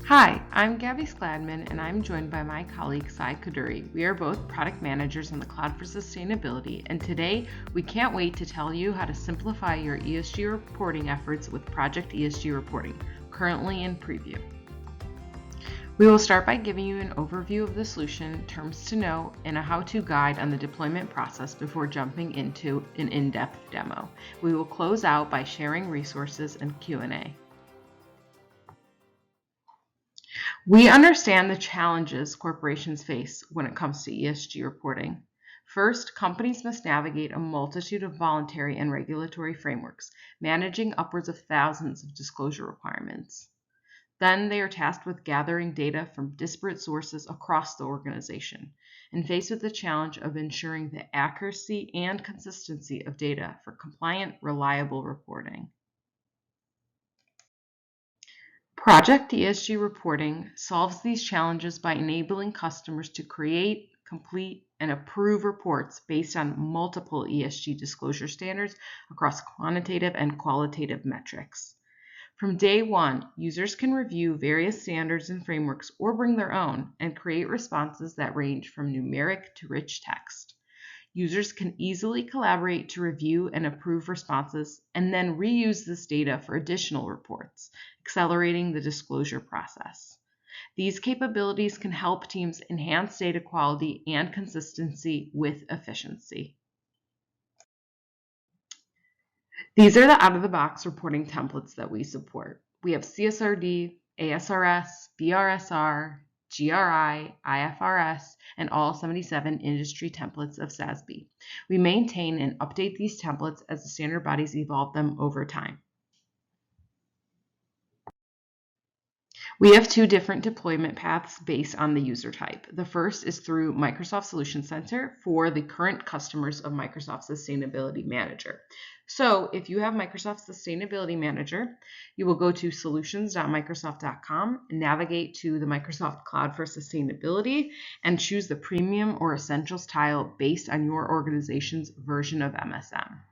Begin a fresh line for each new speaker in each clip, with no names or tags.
Hi, I'm Gabby Skladman, and I'm joined by my colleague Koduri. We are both product managers on the Cloud for Sustainability, and today we can't wait to tell you how to simplify your ESG reporting efforts with Project ESG Reporting, currently in preview. We will start by giving you an overview of the solution, terms to know, and a how-to guide on the deployment process before jumping into an in-depth demo. We will close out by sharing resources and Q&A. We understand the challenges corporations face when it comes to ESG reporting. First, companies must navigate a multitude of voluntary and regulatory frameworks, managing upwards of thousands of disclosure requirements. Then they are tasked with gathering data from disparate sources across the organization and faced with the challenge of ensuring the accuracy and consistency of data for compliant, reliable reporting. Project ESG Reporting solves these challenges by enabling customers to create, complete, and approve reports based on multiple ESG disclosure standards across quantitative and qualitative metrics. From day one, users can review various standards and frameworks or bring their own and create responses that range from numeric to rich text. Users can easily collaborate to review and approve responses and then reuse this data for additional reports, accelerating the disclosure process. These capabilities can help teams enhance data quality and consistency with efficiency. These are the out-of-the-box reporting templates that we support. We have CSRD, ASRS, BRSR, GRI, IFRS, and all 77 industry templates of SASB. We maintain and update these templates as the standard bodies evolve them over time. We have two different deployment paths based on the user type. The first is through Microsoft Solution Center for the current customers of Microsoft Sustainability Manager. So if you have Microsoft Sustainability Manager, you will go to solutions.microsoft.com, navigate to the Microsoft Cloud for Sustainability, and choose the Premium or Essentials tile based on your organization's version of MSM.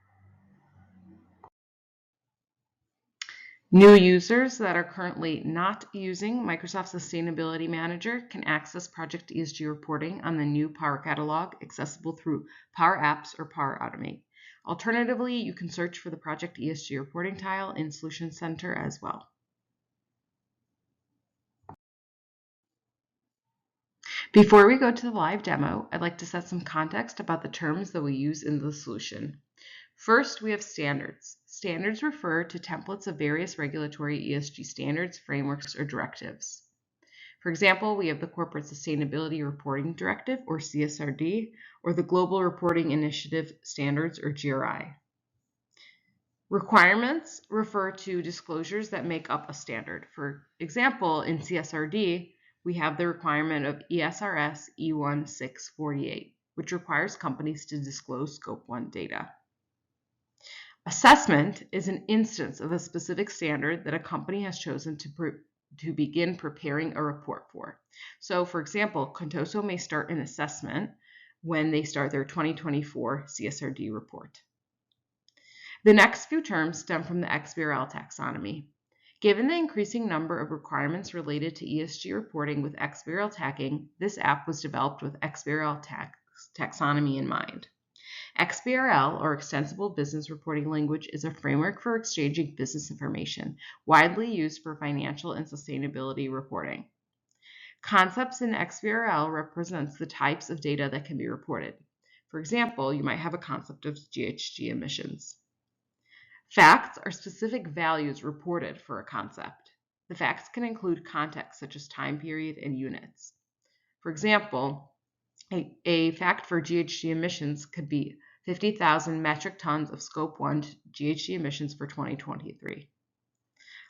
New users that are currently not using Microsoft Sustainability Manager can access Project ESG Reporting on the new Power Catalog, accessible through Power Apps or Power Automate. Alternatively, you can search for the Project ESG Reporting tile in Solution Center as well. Before we go to the live demo, I'd like to set some context about the terms that we use in the solution. First, we have standards. Standards refer to templates of various regulatory ESG standards, frameworks, or directives. For example, we have the Corporate Sustainability Reporting Directive, or CSRD, or the Global Reporting Initiative Standards, or GRI. Requirements refer to disclosures that make up a standard. For example, in CSRD, we have the requirement of ESRS E1648, which requires companies to disclose Scope 1 data. Assessment is an instance of a specific standard that a company has chosen to begin preparing a report for. So, for example, Contoso may start an assessment when they start their 2024 CSRD report. The next few terms stem from the XBRL taxonomy. Given the increasing number of requirements related to ESG reporting with XBRL tagging, this app was developed with XBRL taxonomy in mind. XBRL, or Extensible Business Reporting Language, is a framework for exchanging business information, widely used for financial and sustainability reporting. Concepts in XBRL represents the types of data that can be reported. For example, you might have a concept of GHG emissions. Facts are specific values reported for a concept. The facts can include context such as time period and units. For example, a fact for GHG emissions could be 50,000 metric tons of Scope 1 GHG emissions for 2023.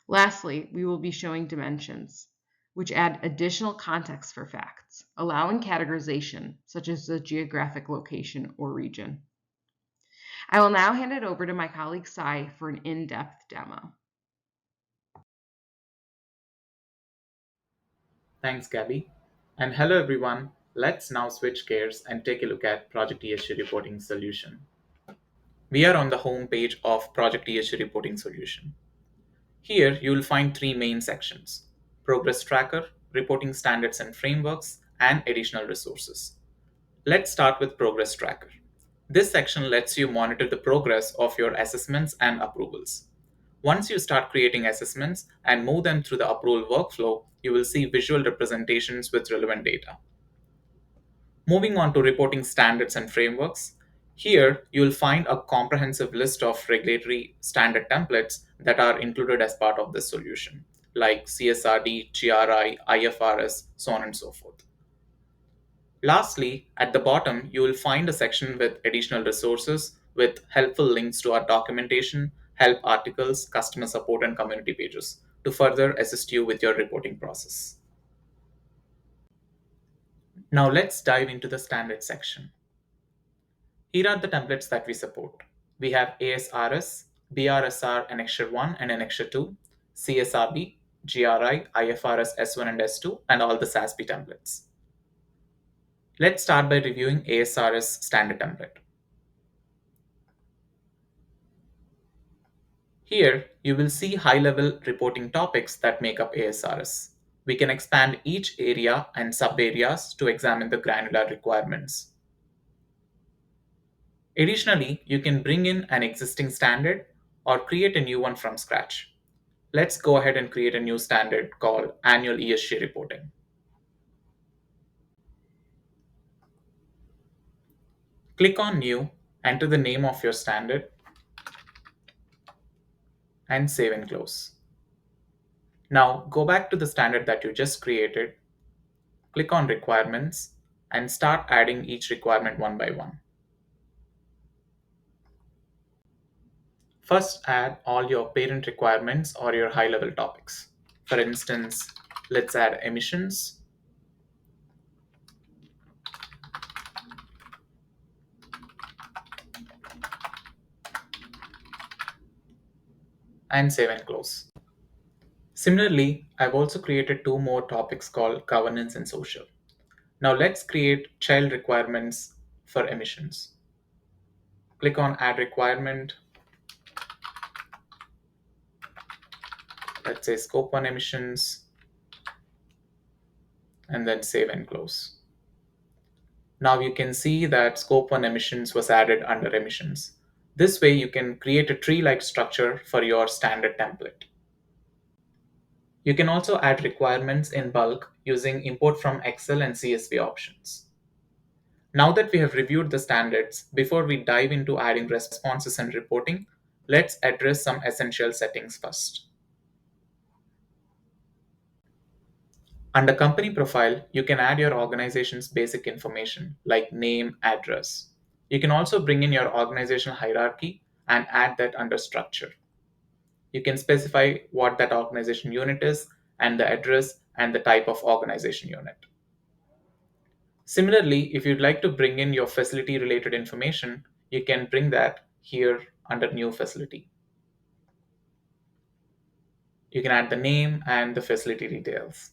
Lastly, we will be showing dimensions, which add additional context for facts, allowing categorization, such as the geographic location or region. I will now hand it over to my colleague Sai for an in-depth demo.
Thanks, Gabby. And hello, everyone. Let's now switch gears and take a look at Project ESG Reporting Solution. We are on the home page of Project ESG Reporting Solution. Here, you will find three main sections: progress tracker, reporting standards and frameworks, and additional resources. Let's start with progress tracker. This section lets you monitor the progress of your assessments and approvals. Once you start creating assessments and move them through the approval workflow, you will see visual representations with relevant data. Moving on to reporting standards and frameworks, here you will find a comprehensive list of regulatory standard templates that are included as part of this solution, like CSRD, GRI, IFRS, so on and so forth. Lastly, at the bottom, you will find a section with additional resources with helpful links to our documentation, help articles, customer support, and community pages to further assist you with your reporting process. Now let's dive into the standard section. Here are the templates that we support. We have ASRS, BRSR Annexure 1 and Annexure 2, CSRB, GRI, IFRS S1 and S2, and all the SASB templates. Let's start by reviewing ASRS standard template. Here, you will see high-level reporting topics that make up ASRS. We can expand each area and sub-areas to examine the granular requirements. Additionally, you can bring in an existing standard or create a new one from scratch. Let's go ahead and create a new standard called Annual ESG Reporting. Click on New, enter the name of your standard, and save and close. Now go back to the standard that you just created, click on Requirements, and start adding each requirement one by one. First, add all your parent requirements or your high-level topics. For instance, let's add emissions, and save and close. Similarly, I've also created two more topics called governance and social. Now let's create child requirements for emissions. Click on Add Requirement. Let's say Scope 1 emissions, and then save and close. Now you can see that Scope 1 emissions was added under emissions. This way you can create a tree-like structure for your standard template. You can also add requirements in bulk using import from Excel and CSV options. Now that we have reviewed the standards, before we dive into adding responses and reporting, let's address some essential settings first. Under Company Profile, you can add your organization's basic information like name, address. You can also bring in your organizational hierarchy and add that under Structure. You can specify what that organization unit is and the address and the type of organization unit. Similarly, if you'd like to bring in your facility related information, you can bring that here under New Facility. You can add the name and the facility details.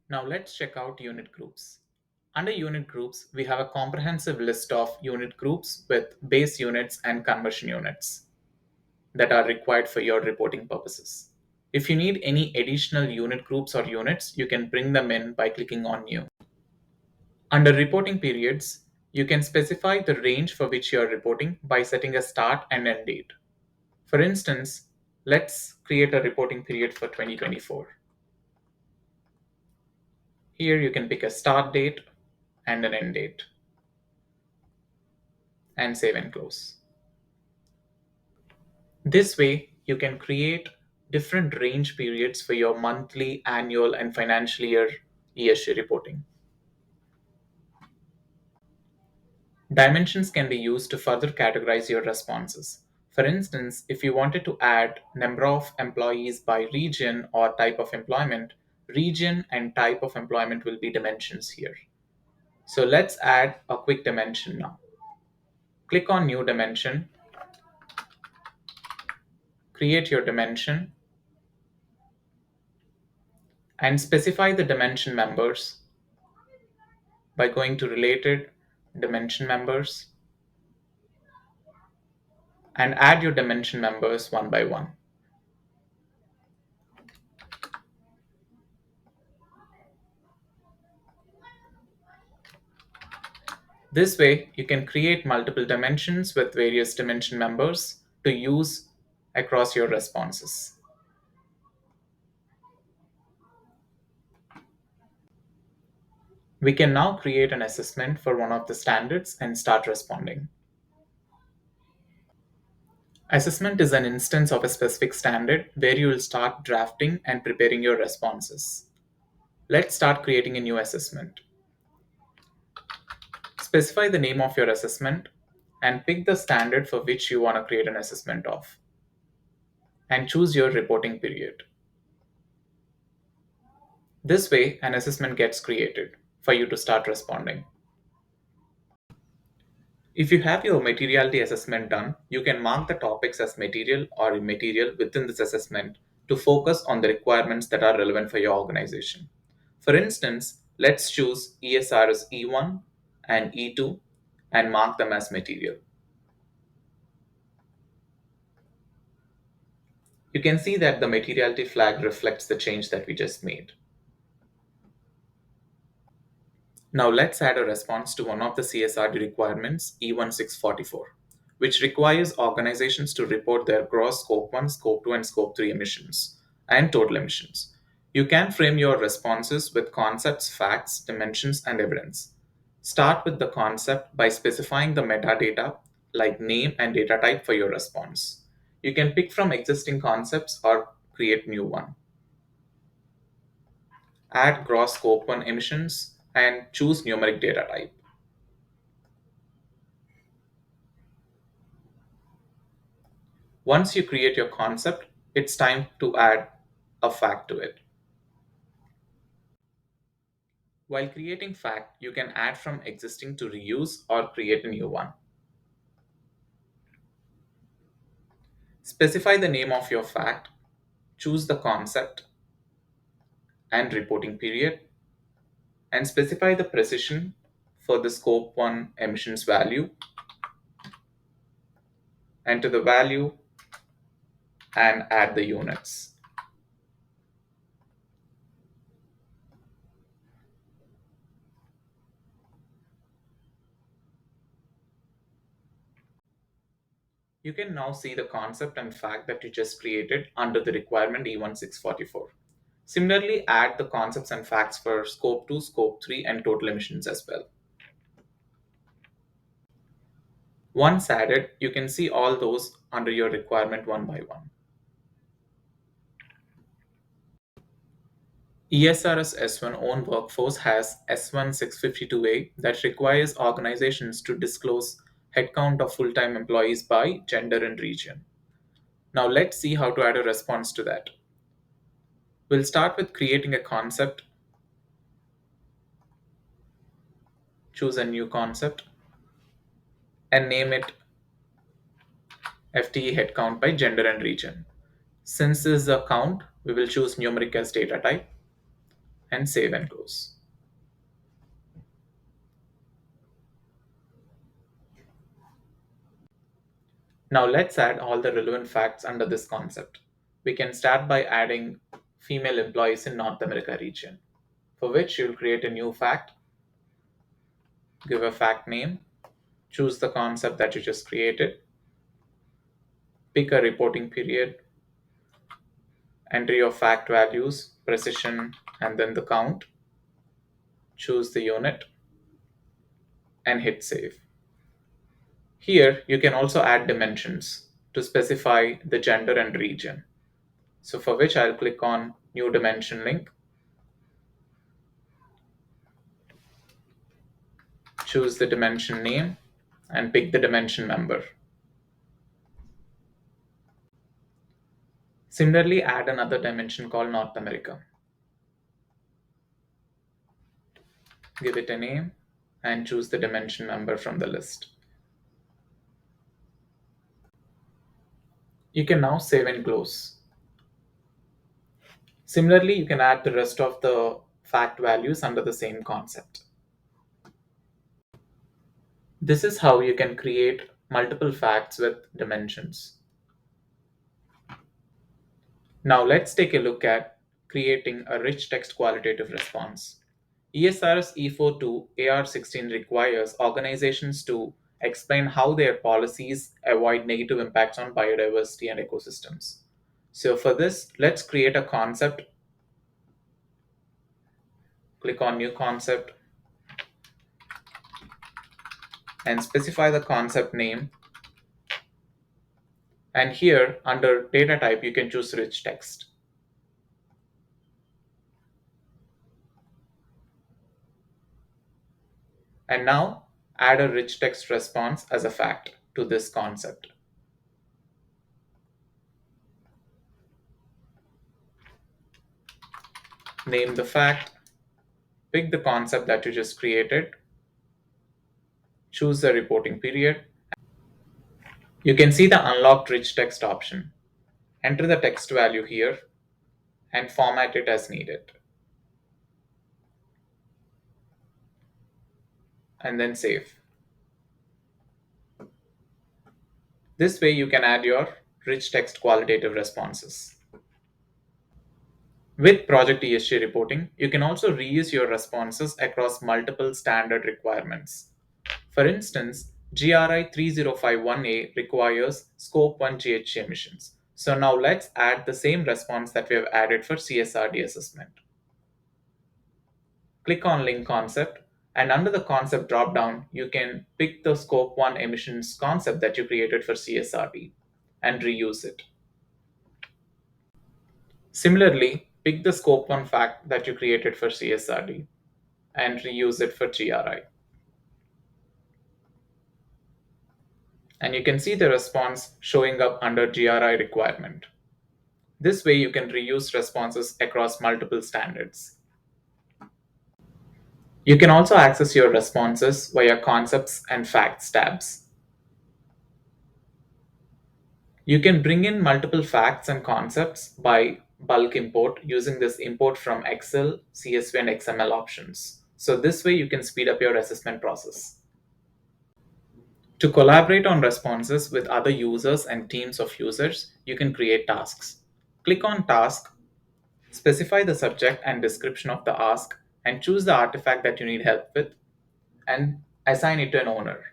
Now let's check out unit groups. Under unit groups, we have a comprehensive list of unit groups with base units and conversion units that are required for your reporting purposes. If you need any additional unit groups or units, you can bring them in by clicking on New. Under reporting periods, you can specify the range for which you are reporting by setting a start and end date. For instance, let's create a reporting period for 2024. Here you can pick a start date and an end date, and save and close. This way, you can create different range periods for your monthly, annual, and financial year ESG reporting. Dimensions can be used to further categorize your responses. For instance, if you wanted to add number of employees by region or type of employment, region and type of employment will be dimensions here. So let's add a quick dimension now. Click on New Dimension, create your dimension, and specify the dimension members by going to Related Dimension Members and add your dimension members one by one. This way, you can create multiple dimensions with various dimension members to use across your responses. We can now create an assessment for one of the standards and start responding. Assessment is an instance of a specific standard where you will start drafting and preparing your responses. Let's start creating a new assessment. Specify the name of your assessment and pick the standard for which you want to create an assessment of. And choose your reporting period. This way, an assessment gets created for you to start responding. If you have your materiality assessment done, you can mark the topics as material or immaterial within this assessment to focus on the requirements that are relevant for your organization. For instance, let's choose ESRS E1 and E2 and mark them as material. You can see that the materiality flag reflects the change that we just made. Now let's add a response to one of the CSRD requirements, E1644, which requires organizations to report their gross Scope 1, Scope 2, and Scope 3 emissions and total emissions. You can frame your responses with concepts, facts, dimensions, and evidence. Start with the concept by specifying the metadata like name and data type for your response. You can pick from existing concepts or create new one. Add gross Scope 1 emissions and choose numeric data type. Once you create your concept, it's time to add a fact to it. While creating fact, you can add from existing to reuse or create a new one. Specify the name of your fact, choose the concept and reporting period, and specify the precision for the scope 1 emissions value. Enter the value and add the units. You can now see the concept and fact that you just created under the requirement E1644. Similarly, add the concepts and facts for Scope 2, Scope 3, and total emissions as well. Once added, you can see all those under your requirement one by one. ESRS S1 own workforce has S1 652A that requires organizations to disclose headcount of full-time employees by gender and region. Now let's see how to add a response to that. We'll start with creating a concept. Choose a new concept and name it FTE headcount by gender and region. Since this is a count, we will choose numeric as data type and save and close. Now let's add all the relevant facts under this concept. We can start by adding female employees in North America region, for which you'll create a new fact, give a fact name, choose the concept that you just created, pick a reporting period, enter your fact values, precision, and then the count, choose the unit, and hit save. Here, you can also add dimensions to specify the gender and region. So for which I'll click on new dimension link, choose the dimension name, and pick the dimension member. Similarly, add another dimension called North America. Give it a name and choose the dimension member from the list. You can now save and close. Similarly, you can add the rest of the fact values under the same concept. This is how you can create multiple facts with dimensions. Now let's take a look at creating a rich text qualitative response. ESRS E42 AR16 requires organizations to explain how their policies avoid negative impacts on biodiversity and ecosystems. So for this, let's create a concept. Click on New Concept and specify the concept name. And here, under data type, you can choose rich text. And now, add a rich text response as a fact to this concept. Name the fact, pick the concept that you just created, choose the reporting period. You can see the unlocked rich text option. Enter the text value here and format it as needed. And then save. This way you can add your rich text qualitative responses. With Project ESG Reporting, you can also reuse your responses across multiple standard requirements. For instance, GRI 3051A requires Scope 1 GHG emissions. So now let's add the same response that we have added for CSRD assessment. Click on Link Concept, and under the Concept dropdown, you can pick the Scope 1 emissions concept that you created for CSRD and reuse it. Similarly, pick the Scope 1 fact that you created for CSRD and reuse it for GRI. And you can see the response showing up under GRI requirement. This way you can reuse responses across multiple standards. You can also access your responses via Concepts and Facts tabs. You can bring in multiple facts and concepts by bulk import using this import from Excel, CSV, and XML options. So this way you can speed up your assessment process. To collaborate on responses with other users and teams of users, you can create tasks. Click on Task, specify the subject and description of the ask, and choose the artifact that you need help with, and assign it to an owner.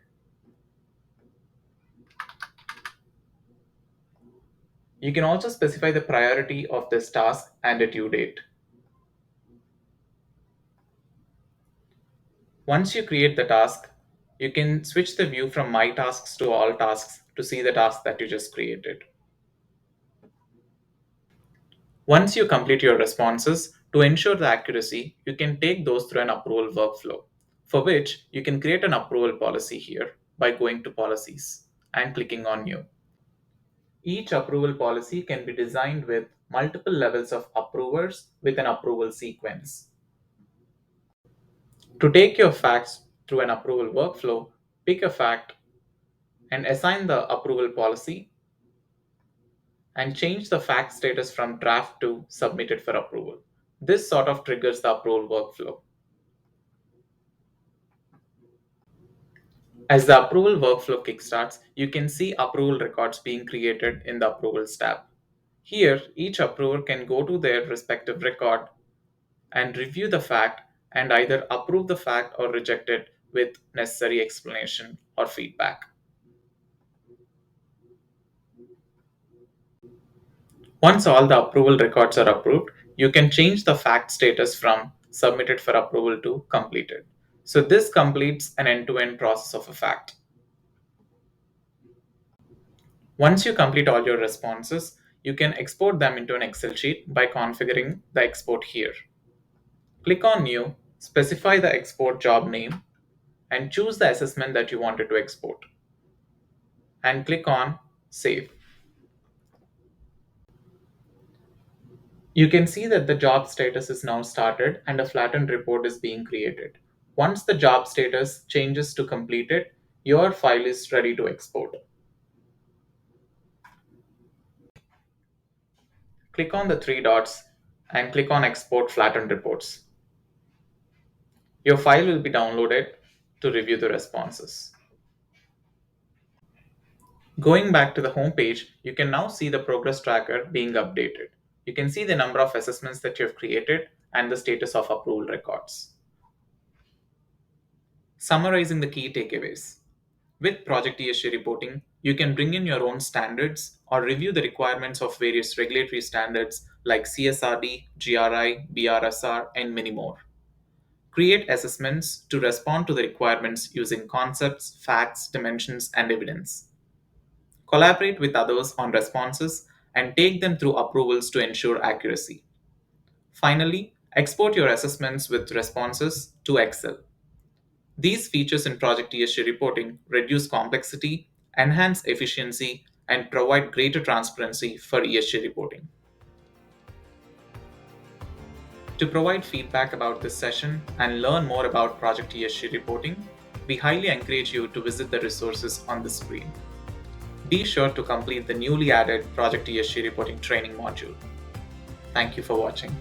You can also specify the priority of this task and a due date. Once you create the task, you can switch the view from My Tasks to All Tasks to see the task that you just created. Once you complete your responses, to ensure the accuracy, you can take those through an approval workflow, for which you can create an approval policy here by going to Policies and clicking on New. Each approval policy can be designed with multiple levels of approvers with an approval sequence. To take your facts through an approval workflow, pick a fact and assign the approval policy and change the fact status from draft to submitted for approval. This sort of triggers the approval workflow. As the approval workflow kickstarts, you can see approval records being created in the Approvals tab. Here, each approver can go to their respective record and review the fact and either approve the fact or reject it with necessary explanation or feedback. Once all the approval records are approved, you can change the fact status from submitted for approval to completed. So this completes an end-to-end process of a fact. Once you complete all your responses, you can export them into an Excel sheet by configuring the export here. Click on New, specify the export job name, and choose the assessment that you wanted to export. And click on Save. You can see that the job status is now started and a flattened report is being created. Once the job status changes to completed, your file is ready to export. Click on the three dots and click on Export Flattened Reports. Your file will be downloaded to review the responses. Going back to the home page, you can now see the progress tracker being updated. You can see the number of assessments that you have created and the status of approval records. Summarizing the key takeaways. With Project ESG reporting, you can bring in your own standards or review the requirements of various regulatory standards like CSRD, GRI, BRSR, and many more. Create assessments to respond to the requirements using concepts, facts, dimensions, and evidence. Collaborate with others on responses and take them through approvals to ensure accuracy. Finally, export your assessments with responses to Excel. These features in Project ESG reporting reduce complexity, enhance efficiency, and provide greater transparency for ESG reporting. To provide feedback about this session and learn more about Project ESG reporting, we highly encourage you to visit the resources on the screen. Be sure to complete the newly added Project ESG reporting training module. Thank you for watching.